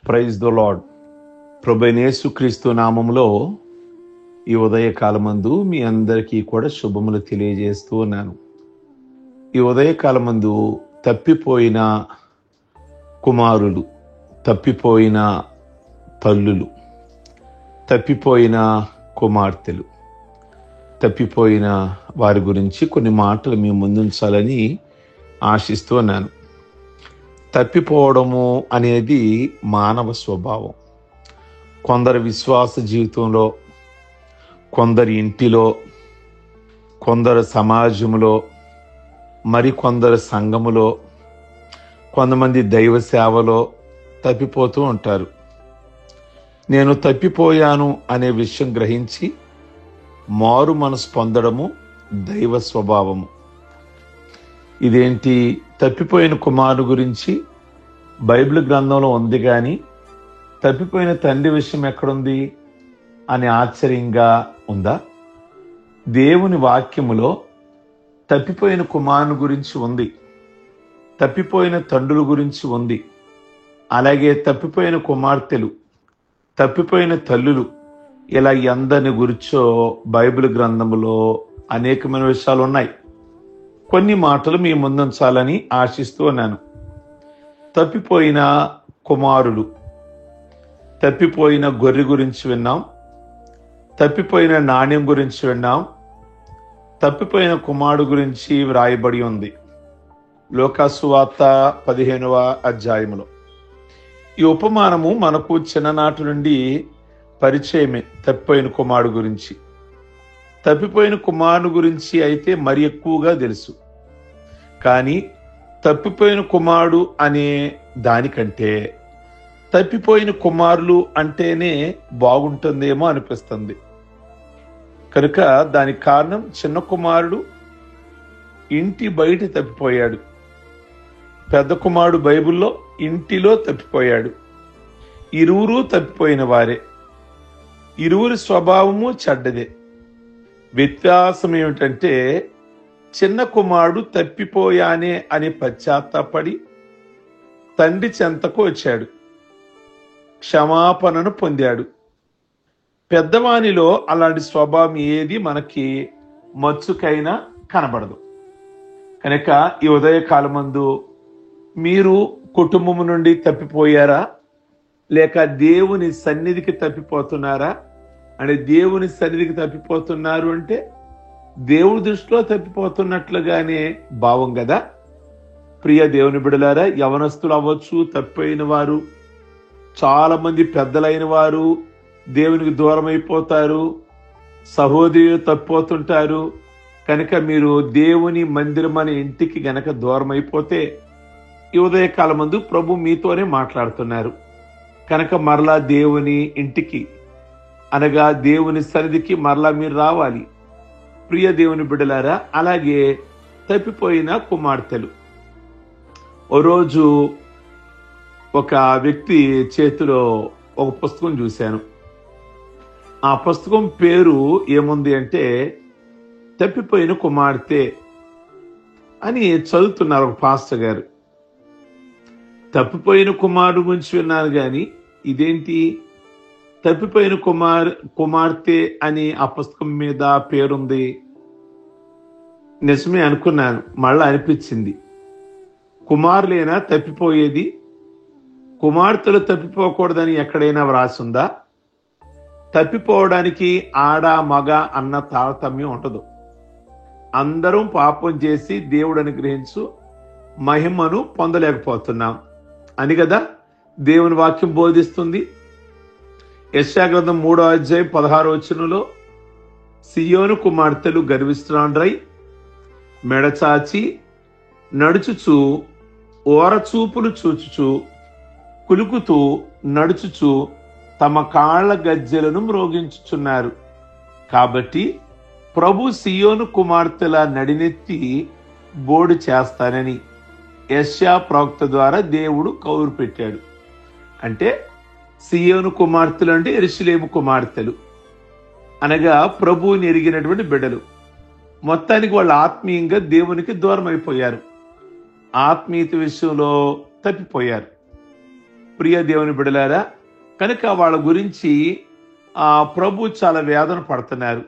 Praise the lord. ప్రభువైన యేసుక్రీస్తు నామములో ఈ ఉదయకాలమందు మీ అందరికీ కూడా శుభములు తెలియజేస్తూ ఉన్నాను. ఈ ఉదయకాలమందు తప్పిపోయిన కుమారులు, తప్పిపోయిన తల్లులు, తప్పిపోయిన కుమార్తెలు, తప్పిపోయిన వారి గురించి కొన్ని మాటలు మీ ముందుంచాలని ఆశిస్తూ ఉన్నాను. తప్పిపోవడము అనేది మానవ స్వభావం. కొందరి విశ్వాస జీవితంలో, కొందరి ఇంటిలో, కొందరు సమాజంలో, మరికొందరు సంఘములో, కొంతమంది దైవ సేవలో తప్పిపోతూ ఉంటారు. నేను తప్పిపోయాను అనే విషయం గ్రహించి మారు మనసు పొందడము దైవ స్వభావము. ఇదేంటి, తప్పిపోయిన కుమారుడు గురించి బైబిల్ గ్రంథంలో ఉంది, కానీ తప్పిపోయిన తండ్రి విషయం ఎక్కడుంది అని ఆశ్చర్యంగా ఉందా? దేవుని వాక్యములో తప్పిపోయిన కుమారుని గురించి ఉంది, తప్పిపోయిన తండ్రుల గురించి ఉంది, అలాగే తప్పిపోయిన కుమార్తెలు, తప్పిపోయిన తల్లులు, ఇలా ఎందరిని గురించో బైబిల్ గ్రంథములో అనేకమైన విషయాలు ఉన్నాయి. కొన్ని మాటలు మీ ముందుంచాలని ఆశిస్తూ ఉన్నాను. తప్పిపోయిన కుమారులు, తప్పిపోయిన గొర్రె గురించి విన్నాం, తప్పిపోయిన నాణ్యం గురించి విన్నాం, తప్పిపోయిన కుమారుడు గురించి వ్రాయబడి ఉంది లూకా సువార్త 15వ అధ్యాయములో. ఈ ఉపమానము మనకు చిన్ననాటి నుండి పరిచయమే. తప్పిపోయిన కుమారుడు గురించి, తప్పిపోయిన కుమారుడు గురించి అయితే మరి ఎక్కువగా తెలుసు. కానీ తప్పిపోయిన కుమారుడు అనే దానికంటే తప్పిపోయిన కుమారులు అంటేనే బాగుంటుందేమో అనిపిస్తుంది. కనుక దానికి కారణం, చిన్న కుమారుడు ఇంటి బయట తప్పిపోయాడు, పెద్ద కుమారుడు బైబిల్లో ఇంటిలో తప్పిపోయాడు. ఇరువురు తప్పిపోయిన వారే, ఇరువురి స్వభావము చెడ్డదే. వ్యత్యాసం ఏమిటంటే, చిన్న కుమారుడు తప్పిపోయానే అని పశ్చాత్తాపడి తండ్రి చెంతకు వచ్చాడు, క్షమాపణను పొందాడు. పెద్దవానిలో అలాంటి స్వభావం ఏది మనకి మచ్చుకైనా కనబడదు. కనుక ఈ ఉదయకాలమందు మీరు కుటుంబం నుండి తప్పిపోయారా, లేక దేవుని సన్నిధికి తప్పిపోతున్నారా? అంటే దేవుని సన్నిధికి తప్పిపోతున్నారు అంటే దేవుడి దృష్టిలో తప్పిపోతున్నట్లుగానే భావం కదా. ప్రియ దేవుని బిడ్డలారా, యవనస్తులు అవ్వచ్చు, తప్పిపోయిన వారు, చాలా మంది పెద్దలైన వారు దేవునికి దూరం అయిపోతారు, సహోదరులు తప్పిపోతుంటారు. కనుక మీరు దేవుని మందిరం అనే ఇంటికి గనక దూరం అయిపోతే ఈ ఉదయకాలం ముందు ప్రభు మీతోనే మాట్లాడుతున్నారు. కనుక మరలా దేవుని ఇంటికి, అనగా దేవుని సన్నిధికి మరలా మీరు రావాలి. ప్రియ దేవుని బిడ్డలారా, అలాగే తప్పిపోయిన కుమార్తెలు. ఓ రోజు ఒక వ్యక్తి చేతిలో ఒక పుస్తకం చూశాను. ఆ పుస్తకం పేరు ఏముంది అంటే తప్పిపోయిన కుమార్తె అని చదువుతున్నారు ఒక పాస్టర్ గారు. తప్పిపోయిన కుమారుడు గురించి విన్నాను, కానీ ఇదేంటి తప్పిపోయిన కుమార్తె అని ఆ పుస్తకం మీద పేరుంది. నిజమే అనుకున్నాను, మళ్ళా అనిపించింది, కుమారులేనా తప్పిపోయేది? కుమార్తెలు తప్పిపోకూడదని ఎక్కడైనా వ్రాసిందా? తప్పిపోవడానికి ఆడ మగ అన్న తారతమ్యం ఉండదు. అందరం పాపం చేసి దేవుడు అనుగ్రహించు మహిమను పొందలేకపోతున్నాం అని కదా దేవుని వాక్యం బోధిస్తుంది. యెషయా గ్రంథం 3వ అధ్యాయం 16వ వచనంలో, సియోను కుమార్తెలు గర్విష్ఠురాండ్రై మెడచాచి నడుచుచు, ఓరచూపులు చూచుచు, కులుకుతూ నడుచుచు తమ కాళ్ల గజ్జెలను మ్రోగించుచున్నారు. కాబట్టి ప్రభు సియోను కుమార్తెల నడినెత్తి బోడు చేస్తానని యెషయా ప్రవక్త ద్వారా దేవుడు కౌరు పెట్టాడు. అంటే సియోను కుమార్తెలు అంటే యెరూషలేము కుమార్తెలు, అనగా ప్రభువుని ఎరిగినటువంటి బిడ్డలు. మొత్తానికి వాళ్ళు ఆత్మీయంగా దేవునికి దూరం అయిపోయారు, ఆత్మీయత విషయంలో తప్పిపోయారు. ప్రియ దేవుని బిడలారా, కనుక వాళ్ళ గురించి ప్రభు చాలా వేదన పడుతున్నారు.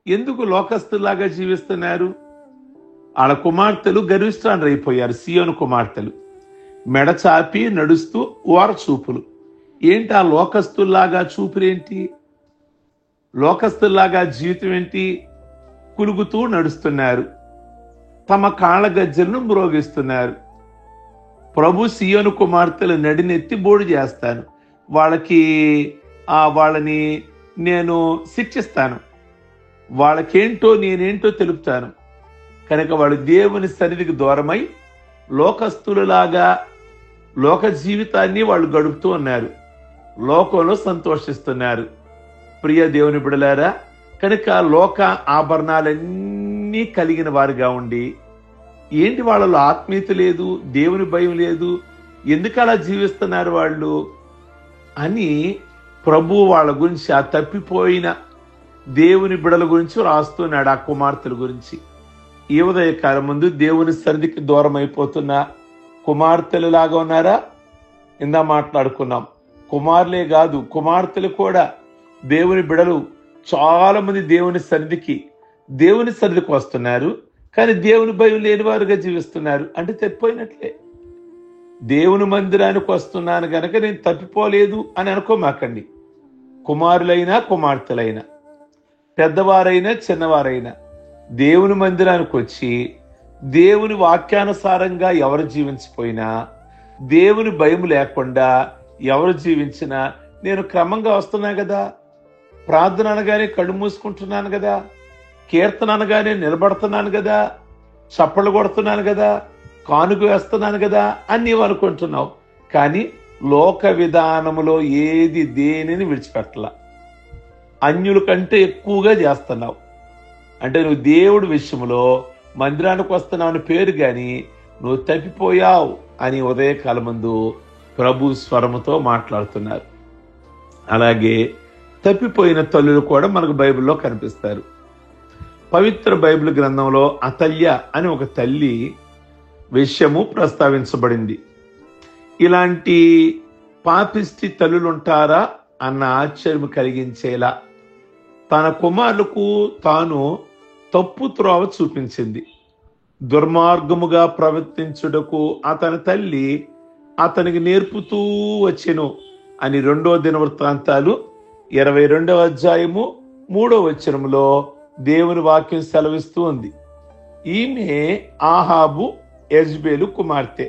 ఎందుకు లోకస్తులాగా జీవిస్తున్నారు? వాళ్ళ కుమార్తెలు గర్విష్ఠులు అయిపోయారు. సియోను కుమార్తెలు మెడ చాపి నడుస్తూ ఓర చూపులు. ఏంటి ఆ లోకస్తుల్లాగా చూపులేంటి? లోకస్తుల్లాగా జీవితం ఏంటి? కులుగుతూ నడుస్తున్నారు, తమ కాళ్ళ గజ్జలను మ్రోగిస్తున్నారు. ప్రభు సియోను కుమార్తెలు నడినెత్తి బోడు చేస్తాను, వాళ్ళని నేను శిక్షిస్తాను, వాళ్ళకేంటో నేనేంటో తెలుపుతాను. కనుక వాళ్ళు దేవుని సన్నిధికి దూరమై లోకస్తులలాగా లోక జీవితాన్ని వాళ్ళు గడుపుతూ ఉన్నారు, లోకంలో సంతోషిస్తున్నారు. ప్రియ దేవుని బిడలారా, కనుక లోక ఆభరణాలన్నీ కలిగిన వారుగా ఉండి ఏంటి వాళ్ళలో ఆత్మీయత లేదు, దేవుని భయం లేదు, ఎందుకు అలా జీవిస్తున్నారు వాళ్ళు అని ప్రభు వాళ్ళ గురించి, ఆ తప్పిపోయిన దేవుని బిడల గురించి రాస్తున్నాడు. ఆ కుమార్తెల గురించి ఈ ఉదయకాలం ముందు దేవుని సన్నిధికి దూరం అయిపోతున్న కుమార్తెలు లాగా ఉన్నారా? ఇందా మాట్లాడుకున్నాం. కుమారులే కాదు, కుమార్తెలు కూడా దేవుని బిడలు చాలా మంది దేవుని సన్నిధికి వస్తున్నారు, కానీ దేవుని భయం లేని వారుగా జీవిస్తున్నారు. అంటే తప్పిపోయినట్లే. దేవుని మందిరానికి వస్తున్నాను గనక నేను తప్పిపోలేదు అని అనుకోమాకండి. కుమారులైనా కుమార్తెలైనా, పెద్దవారైనా చిన్నవారైనా దేవుని మందిరానికి వచ్చి దేవుని వాక్యానుసారంగా ఎవరు జీవించిపోయినా, దేవుని భయం లేకుండా ఎవరు జీవించినా, నేను క్రమంగా వస్తున్నా కదా, ప్రార్థన అనగానే కళ్ళు మూసుకుంటున్నాను కదా, కీర్తన అనగానే నిలబడుతున్నాను కదా, చప్పళ్ళు కొడుతున్నాను కదా, కానుక వేస్తున్నాను కదా అని నీవు అనుకుంటున్నావు. కానీ లోక విధానములో ఏది దేనిని విడిచిపెట్టలా. అన్యుల కంటే ఎక్కువగా చేస్తున్నావు. అంటే నువ్వు దేవుడి విషయంలో మందిరానికి వస్తున్నావు పేరు గాని నువ్వు తప్పిపోయావు అని ఉదయకాలం ముందు ప్రభు స్వరముతో మాట్లాడుతున్నారు. అలాగే తప్పిపోయిన తల్లులు కూడా మనకు బైబిల్లో కనిపిస్తారు. పవిత్ర బైబిల్ గ్రంథంలో అతల్య అని ఒక తల్లి విషయము ప్రస్తావించబడింది. ఇలాంటి పాపిష్టి తల్లులుంటారా అన్న ఆశ్చర్యం కలిగించేలా తన కుమారులకు తాను తప్పు త్రోవ చూపించింది. దుర్మార్గముగా ప్రవర్తించుటకు అతని తల్లి అతనికి నేర్పుతూ వచ్చెను అని 2వ దినవృత్తాంతాలు 22వ అధ్యాయము 3వ వచనములో దేవుని వాక్యం సెలవిస్తూ ఉంది. ఈమె ఆహాబు యెజ్బేలు కుమార్తె.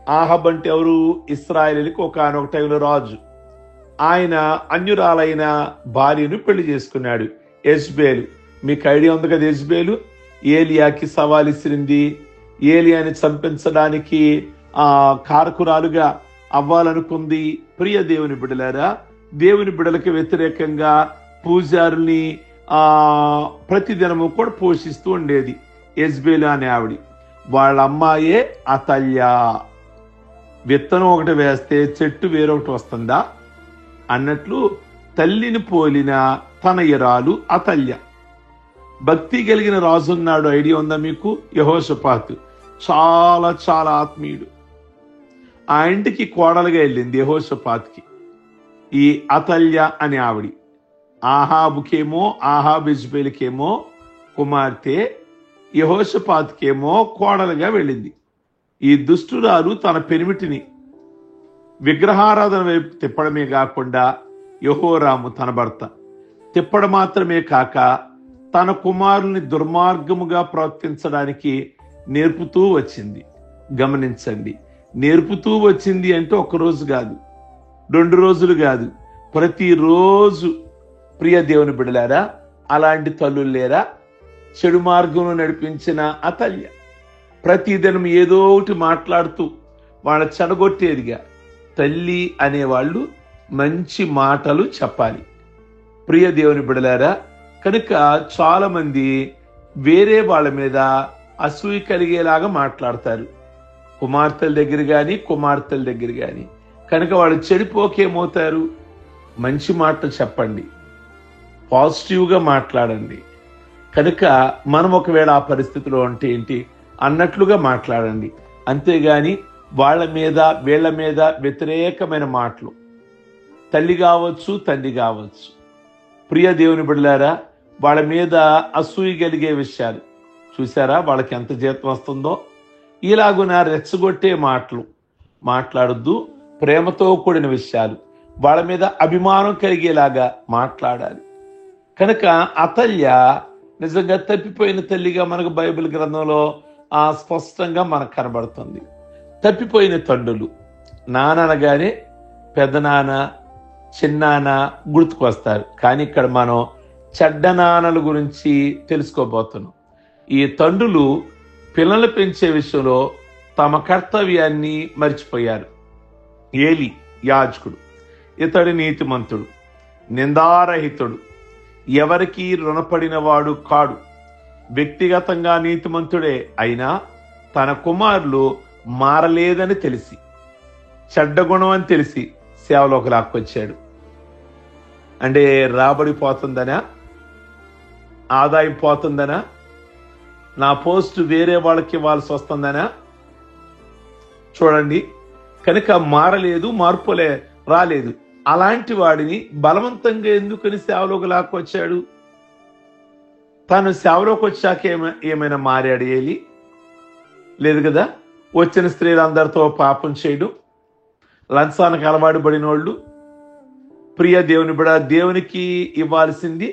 ఆహాబ్ అంటే ఎవరు? ఇశ్రాయేలుకి ఒకానొక టైంలో రాజు. ఆయన అన్యురాలైన భార్యను పెళ్లి చేసుకున్నాడు, యెజ్బేలు. మీకు ఐడియా ఉంది కదా, యెజ్బేలు ఏలియాకి సవాల్ ఇసిరింది. ఏలియాని చంపించడానికి కారకురాలుగా అవ్వాలనుకుంది. ప్రియ దేవుని బిడలారా, దేవుని బిడలకి వ్యతిరేకంగా పూజారుల్ని ప్రతిదినము కూడా పోషిస్తూ ఉండేది యెజ్బేలు అనే ఆవిడ. వాళ్ళ అమ్మాయే అతల్య. విత్తనం ఒకటి వేస్తే చెట్టు వేరొకటి వస్తుందా అన్నట్లు తల్లిని పోలిన తనయురాలు అతల్య. భక్తి కలిగిన రాజున్నాడు, ఐడియా ఉందా మీకు? యెహోషాపాతు. చాలా చాలా ఆత్మీయుడు. ఆ ఇంటికి కోడలుగా వెళ్ళింది యెహోషాపాతుకి ఈ అతల్య అనే ఆవిడ. ఆహాబు యెజ్బేలుకేమో కుమార్తె, యెహోషాపాతుకేమో కోడలుగా వెళ్ళింది. ఈ దుష్టురాలు తన పెనిమిటిని విగ్రహారాధన వైపు తిప్పడమే కాకుండా యెహోరాము తన భర్త తిప్పడం మాత్రమే కాక తన కుమారుని దుర్మార్గముగా ప్రవర్తించడానికి నేర్పుతూ వచ్చింది. గమనించండి, నేర్పుతూ వచ్చింది అంటే 1 రోజు కాదు, 2 రోజులు కాదు, ప్రతిరోజు. ప్రియ దేవుని బిడలారా, అలాంటి తల్లులు లేరా? చెడు మార్గంలో నడిపించిన అతల్య ప్రతిదినం ఏదో ఒకటి మాట్లాడుతూ వాళ్ళ చెడగొట్టేదిగా. తల్లి అనేవాళ్ళు మంచి మాటలు చెప్పాలి. ప్రియ దేవుని బిడలారా, కనుక చాలా మంది వేరే వాళ్ళ మీద అసూయ కలిగేలాగా మాట్లాడతారు, కుమార్తెల దగ్గర కానీ. కనుక వాళ్ళు చెడిపోకేమవుతారు? మంచి మాటలు చెప్పండి, పాజిటివ్గా మాట్లాడండి. కనుక మనం ఒకవేళ ఆ పరిస్థితిలో అంటే ఏంటి అన్నట్లుగా మాట్లాడండి. అంతేగాని వాళ్ళ మీద వీళ్ళ మీద వ్యతిరేకమైన మాటలు, తల్లి కావచ్చు తండ్రి కావచ్చు, ప్రియ దేవుని బిడ్డలారా, వాళ్ళ మీద అసూయ కలిగే విషయాలు చూసారా, వాళ్ళకి ఎంత జీతం వస్తుందో. ఇలాగున రెచ్చగొట్టే మాటలు మాట్లాడొద్దు. ప్రేమతో కూడిన విషయాలు, వాళ్ళ మీద అభిమానం కలిగేలాగా మాట్లాడాలి. కనుక అతల్య నిజంగా తప్పిపోయిన తల్లిగా మనకు బైబిల్ గ్రంథంలో స్పష్టంగా మనకు కనబడుతుంది. తప్పిపోయిన తండ్రులు, నాన్న అనగానే పెద్దనాన్న చిన్నాన్న గుర్తుకు వస్తారు. కానీ ఇక్కడ మనం చెడ్డ నాన్నల గురించి తెలుసుకోబోతున్నాం. ఈ తండ్రులు పిల్లలు పెంచే విషయంలో తమ కర్తవ్యాన్ని మర్చిపోయారు. ఏలి యాజకుడు, ఇతడు నీతిమంతుడు, నిందారహితుడు, ఎవరికి రుణపడిన వాడు కాడు, వ్యక్తిగతంగా నీతిమంతుడే. అయినా తన కుమారులు మారలేదని తెలిసి, చెడ్డ గుణం అని తెలిసి సేవలోకి లాక్కొచ్చాడు. అంటే రాబడి పోతుందనా, ఆదాయం పోతుందనా, నా పోస్టు వేరే వాళ్ళకి ఇవ్వాల్సి వస్తుందనా చూడండి. కనుక మారలేదు, మార్పులే రాలేదు. అలాంటి వాడిని బలవంతంగా ఎందుకని సేవలోకి లాక్కొచ్చాడు? తాను సేవలోకి వచ్చాక ఏమైనా మారాడు ఏలి? లేదు కదా. వచ్చిన స్త్రీలందరితో పాపం చేయడం, లంచానికి అలవాటు పడిన వాళ్ళు, ప్రియ దేవుని బిడ్డ, దేవునికి ఇవ్వాల్సింది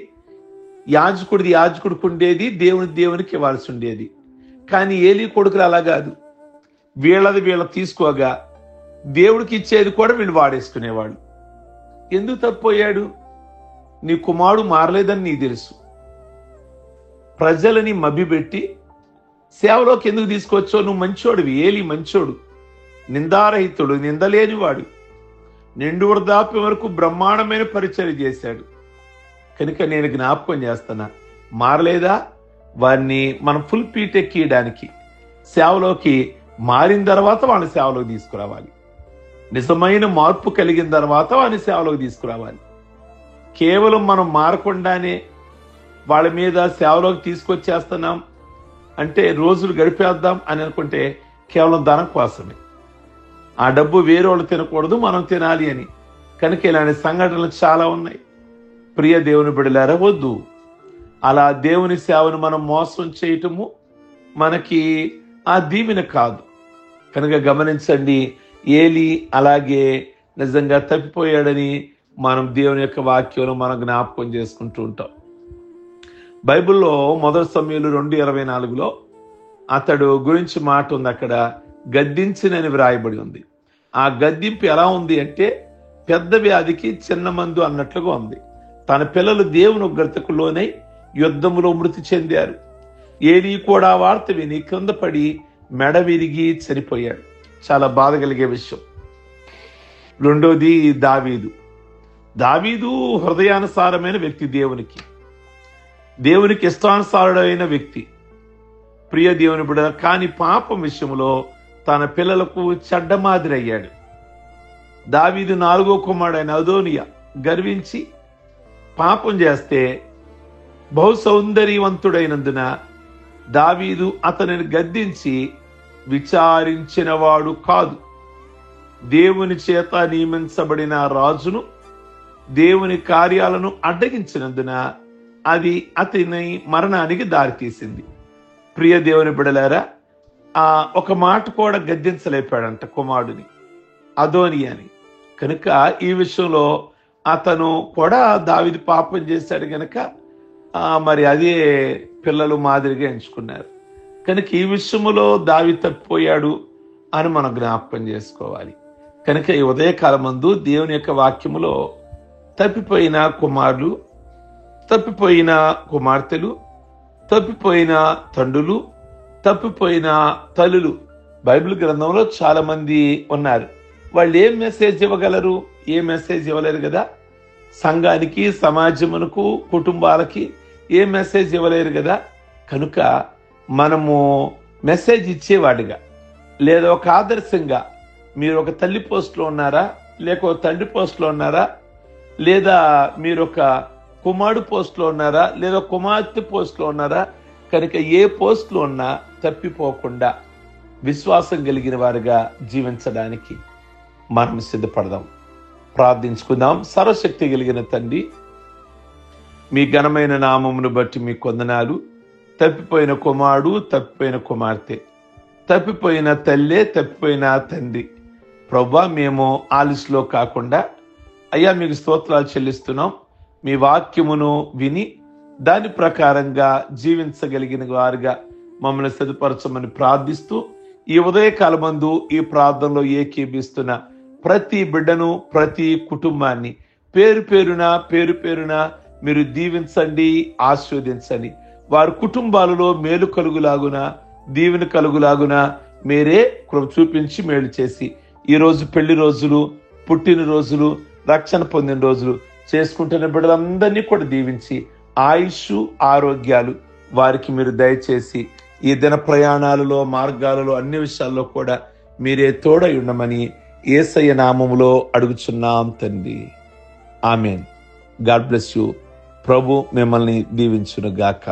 యాజకుడికి ఉండేది, దేవునికి ఇవ్వాల్సి ఉండేది. కానీ ఏలి కొడుకులు అలా కాదు. వీళ్ళది వీళ్ళ తీసుకోగా దేవుడికి ఇచ్చేది కూడా వీళ్ళు వాడేసుకునేవాళ్ళు. ఎందుకు తప్పిపోయాడు? నీ కుమారుడు మారలేదని నీకు తెలుసు. ప్రజలని మభ్యపెట్టి సేవలోకి ఎందుకు తీసుకొచ్చావు? నువ్వు మంచోడివి. ఏలి మంచోడు, నిందారహితుడు, నిందలేనివాడు, నిండు వృద్ధాప్యం వరకు బ్రహ్మాండమైన పరిచయం చేశాడు. కనుక నేను జ్ఞాపకం చేస్తున్నా, మారలేదా? వారిని మనం ఫుల్ పీట్ ఎక్కియడానికి, సేవలోకి మారిన తర్వాత వాడిని సేవలోకి తీసుకురావాలి. నిజమైన మార్పు కలిగిన తర్వాత వాడిని సేవలోకి తీసుకురావాలి. కేవలం మనం మారకుండానే వాళ్ళ మీద సేవలోకి తీసుకొచ్చేస్తున్నాం అంటే రోజులు గడిపేద్దాం అని అనుకుంటే కేవలం ధనం కోసమే. ఆ డబ్బు వేరే వాళ్ళు తినకూడదు, మనం తినాలి అని. కనుక ఇలాంటి సంఘటనలు చాలా ఉన్నాయి. ప్రియ దేవుని బిడ్డలారా, వద్దు. అలా దేవుని సేవను మనం మోసం చేయటము మనకి ఆ దీవెన కాదు. కనుక గమనించండి, ఏలి అలాగే నిజంగా తప్పిపోయాడని మనం దేవుని యొక్క వాక్యంలో మనం జ్ఞాపకం చేసుకుంటూ ఉంటాం. బైబిల్లో 1 సమూయేలు 2:24 అతడు గురించి మాట ఉంది. అక్కడ గద్దించినని వ్రాయబడి ఉంది. ఆ గద్దింపు ఎలా ఉంది అంటే పెద్ద వ్యాధికి చిన్న మందు అన్నట్లుగా ఉంది. తన పిల్లలు దేవుని ఉగ్రతకు లోనై యుద్ధములో మృతి చెందారు. ఏలి కూడా వార్త విని కింద పడి మెడ విరిగి చనిపోయాడు. చాలా బాధ కలిగే విషయం. రెండోది దావీదు హృదయానుసారమైన వ్యక్తి, దేవునికి ఇష్టానుసారుడైన వ్యక్తి, ప్రియ దేవుని బిడ్డ. కానీ పాపం విషయంలో తన పిల్లలకు చెడ్డ మాదిరి అయ్యాడు. దావీదు 4వ కుమారుడైన అదోనియా గర్వించి పాపం చేస్తే బహు సౌందర్యవంతుడైనందున దావీదు అతనిని గద్దించి విచారించిన వాడు కాదు. దేవుని చేత నియమించబడిన రాజును దేవుని కార్యాలను అడ్డగించినందున అది అతని మరణానికి దారితీసింది. ప్రియ దేవుని బిడలారా, ఒక మాట కూడా గద్దించలేపాడంట కుమారుడిని, అదోనియాని. కనుక ఈ విషయంలో అతను కూడా దావీదు పాపం చేశాడు గనక మరి అదే పిల్లలు మాదిరిగా ఎంచుకున్నారు. కనుక ఈ విషయంలో దావీదు తప్పిపోయాడు అని మనం జ్ఞాపకం చేసుకోవాలి. కనుక ఈ ఉదయకాలం మందు దేవుని యొక్క వాక్యములో తప్పిపోయిన కుమారులు, తప్పిపోయిన కుమార్తెలు, తప్పిపోయిన తండ్రులు, తప్పిపోయిన తల్లులు బైబిల్ గ్రంథంలో చాలా మంది ఉన్నారు. వాళ్ళు ఏం మెసేజ్ ఇవ్వగలరు? ఏ మెసేజ్ ఇవ్వలేరు కదా. సంఘానికి, సమాజమునకు, కుటుంబాలకి ఏ మెసేజ్ ఇవ్వలేరు కదా. కనుక మనము మెసేజ్ ఇచ్చేవాడిగా, లేదా ఒక ఆదర్శంగా, మీరు ఒక తల్లి పోస్టులో ఉన్నారా, లేక ఒక తండ్రి పోస్టులో ఉన్నారా, లేదా మీరు ఒక కుమారుడు పోస్టులో ఉన్నారా, లేదా కుమార్తె పోస్టులో ఉన్నారా? కనుక ఏ పోస్టులో ఉన్నా తప్పిపోకుండా విశ్వాసం కలిగిన వారిగా జీవించడానికి మనం సిద్ధపడదాం. ప్రార్థించుకుందాం. సర్వశక్తి కలిగిన తండ్రి, మీ ఘనమైన నామమును బట్టి మీ వందనాలు. తప్పిపోయిన కుమారుడు, తప్పిపోయిన కుమార్తె, తప్పిపోయిన తల్లే, తప్పిపోయిన తండ్రి, ప్రభువా మేము ఆలస్యంలో కాకుండా అయ్యా మీకు స్తోత్రాలు చెల్లిస్తున్నాం. మీ వాక్యమును విని దాని ప్రకారంగా జీవించగలిగిన వారుగా మమ్మల్ని సిద్ధపరచమని ప్రార్థిస్తూ, ఈ ఉదయకాలమందు ఈ ప్రార్థనలో ఏకీభిస్తున్న ప్రతి బిడ్డను, ప్రతి కుటుంబాన్ని పేరు పేరున మీరు దీవించండి, ఆశీర్వదించండి. వారి కుటుంబాలలో మేలు కలుగులాగున, దీవెన కలుగులాగున మీరే కృప చూపించి మేలు చేసి, ఈరోజు పెళ్లి రోజులు, పుట్టినరోజులు, రక్షణ పొందిన రోజులు చేసుకుంటున్న బిడ్డలందరినీ కూడా దీవించి ఆయుష్, ఆరోగ్యాలు వారికి మీరు దయచేసి ఈ దిన ప్రయాణాలలో, మార్గాలలో, అన్ని విషయాల్లో కూడా మీరే తోడై ఉండమని యేసయ్య నామములో అడుగుచున్నాం తండ్రి. ఆమేన్. God bless you. ప్రభు మిమ్మల్ని దీవించును గాక.